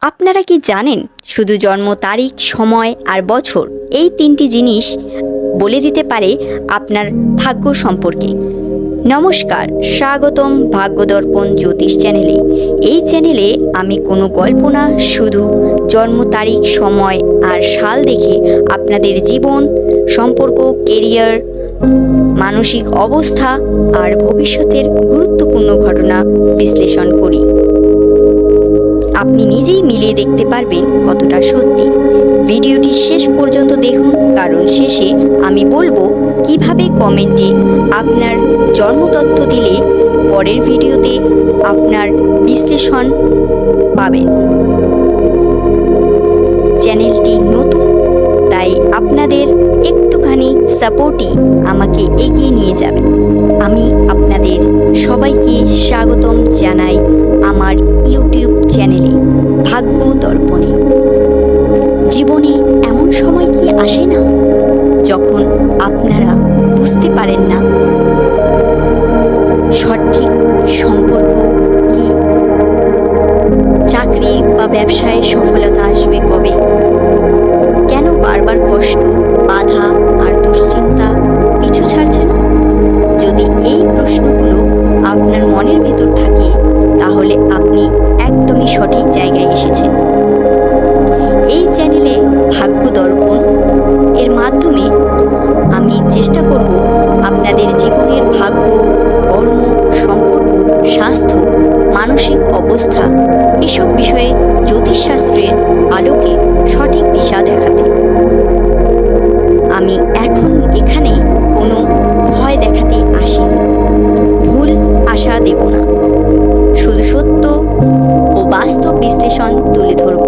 আপনারা কি জানেন শুধু জন্ম তারিখ, সময় আর বছর এই তিনটি জিনিস বলে দিতে পারে আপনার ভাগ্য সম্পর্কে। নমস্কার, স্বাগতম ভাগ্যদর্পণ জ্যোতিষ চ্যানেলে। এই চ্যানেলে আমি কোনো গল্প না, শুধু জন্ম তারিখ, সময় আর সাল দেখে আপনাদের জীবন, সম্পর্ক, কেরিয়ার, মানসিক অবস্থা আর ভবিষ্যতের গুরুত্বপূর্ণ ঘটনা বিশ্লেষণ করি। আপনি নিজেই মিলিয়ে দেখতে পারবেন কতটা সত্যি। ভিডিওটি শেষ পর্যন্ত দেখুন, কারণ শেষে আমি বলবো কিভাবে কমেন্টে আপনার জন্মতথ্য দিলে পরের ভিডিওতে আপনার বিশ্লেষণ পাবেন। চ্যানেলটি নতুন, তাই আপনাদের একটুখানি সাপোর্টই আমাকে এগিয়ে নিয়ে যাবে। আমি আপনাদের সবাইকে স্বাগতম জানাই আমার ইউটিউব চ্যানেলে ভাগ্য দর্পণে। জীবনে এমন সময় কি আসে না যখন আপনারা বুঝতে পারেন না সঠিক সম্পর্ক কি, চাকরি বা ব্যবসায় সফলতা আসবে কবে, কেন বারবার কষ্ট, বাধা আর দুশ্চিন্তা পিছু ছাড়ছে না? যদি এই প্রশ্নগুলো আপনার মনের ভেতর থাকে, তাহলে আপনি একদমই সঠিক জায়গায় এসেছেন। এই চ্যানেলে ভাগ্য দর্পণ এর মাধ্যমে আমি চেষ্টা করব আপনাদের জীবনের ভাগ্য, কর্ম, সম্পর্ক, স্বাস্থ্য, মানসিক অবস্থা এসব বিষয়ে জ্যোতিষশাস্ত্রের আলোকে সঠিক দিশা দেখাতে। আমি এখন এখানে কোনো ভয় দেখাতে আসিনি, ভুল আশা দেব না, শুধু সত্য ও বাস্তব বিশ্লেষণ তুলে ধরব।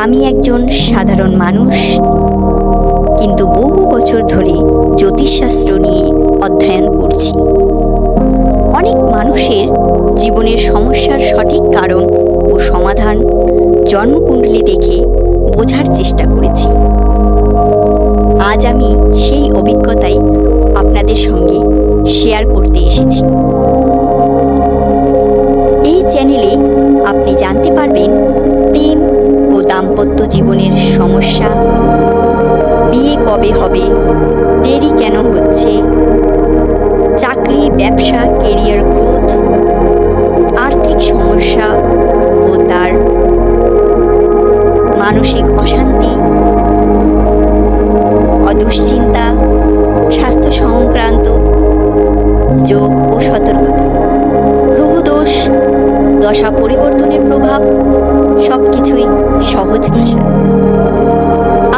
আমি একজন সাধারণ মানুষ, কিন্তু বহু বছর ধরে জ্যোতিষশাস্ত্র নিয়ে অধ্যয়ন করছি। অনেক মানুষের জীবনের সমস্যার সঠিক কারণ ও সমাধান জন্মকুণ্ডলী দেখে বোঝার চেষ্টা করেছি। আজ আমি সেই অভিজ্ঞতাই আপনাদের সঙ্গে শেয়ার করতে এসেছি। এই চ্যানেলে আপনি জানতে পারবেন প্রেম ও দাম্পত্য জীবনের সমস্যা, বিয়ে কবে হবে, দেরি কেন হচ্ছে, চাকরি, ব্যবসা, কেরিয়ার গ্রোথ, আর্থিক সমস্যা ও তার মানসিক অশান্তি, দুশ্চিন্তা, স্বাস্থ্য সংক্রান্ত যোগ ও সতর্কতা, গ্রহদোষ, দশা পরিবর্তনের প্রভাব, সব কিছুই সহজ ভাষায়।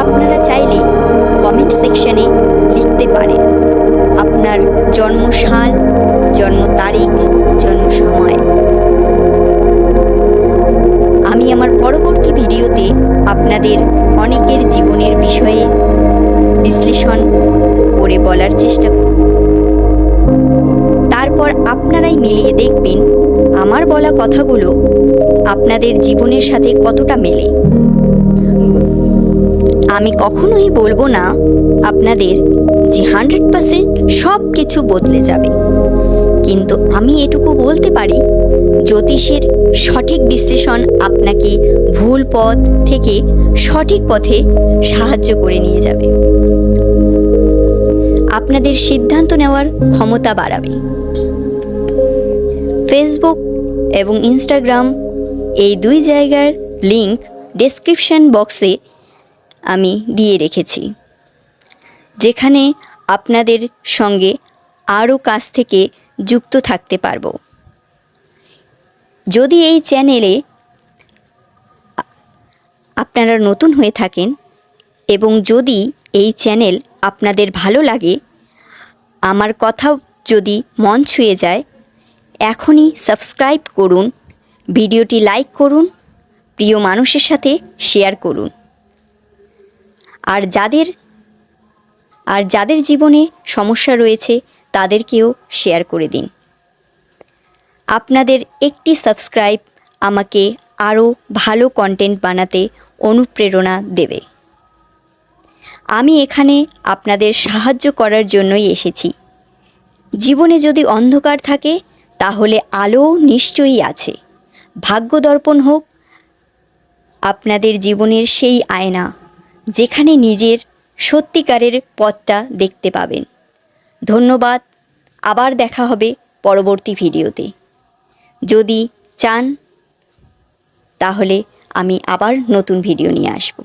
আপনারা চাইলে কমেন্ট সেকশনে লিখতে পারেন আপনার জন্মসাল, জন্ম তারিখ, জন্ম সময়। আমি আমার পরবর্তী ভিডিওতে আপনাদের অনেকের জীবনের বিষয়ে বিশ্লেষণ করে বলার চেষ্টা করব। তারপর আপনারাই মিলিয়ে দেখবেন আমার বলা কথাগুলো আপনাদের জীবনের সাথে কতটা মেলে। আমি কখনোই বলবো না আপনাদের যে 100% সব কিছু বদলে যাবে, কিন্তু আমি এটুকু বলতে পারি জ্যোতিষের সঠিক বিশ্লেষণ আপনাকে ভুল পথ থেকে সঠিক পথে সাহায্য করে নিয়ে যাবে, আপনাদের সিদ্ধান্ত নেওয়ার ক্ষমতা বাড়াবে। ফেসবুক এবং ইনস্টাগ্রাম এই দুই জায়গার লিংক ডেসক্রিপশন বক্সে আমি দিয়ে রেখেছি, যেখানে আপনাদের সঙ্গে আরও কাছ থেকে যুক্ত থাকতে পারবো। যদি এই চ্যানেলে আপনারা নতুন হয়ে থাকেন এবং যদি এই চ্যানেল আপনাদের ভালো লাগে, আমার কথা যদি মন ছুঁয়ে যায়, এখনই সাবস্ক্রাইব করুন, ভিডিওটি লাইক করুন, প্রিয় মানুষের সাথে শেয়ার করুন। আর যাদের জীবনে সমস্যা রয়েছে তাদেরকেও শেয়ার করে দিন। আপনাদের একটি সাবস্ক্রাইব আমাকে আরও ভালো কন্টেন্ট বানাতে অনুপ্রেরণা দেবে। আমি এখানে আপনাদের সাহায্য করার জন্যই এসেছি। জীবনে যদি অন্ধকার থাকে তাহলে আলো নিশ্চয়ই আছে। ভাগ্য দর্পণ হোক আপনাদের জীবনের সেই আয়না, যেখানে নিজের সত্যিকারের পথটা দেখতে পাবেন। ধন্যবাদ। আবার দেখা হবে পরবর্তী ভিডিওতে। যদি চান তাহলে আমি আবার নতুন ভিডিও নিয়ে আসব।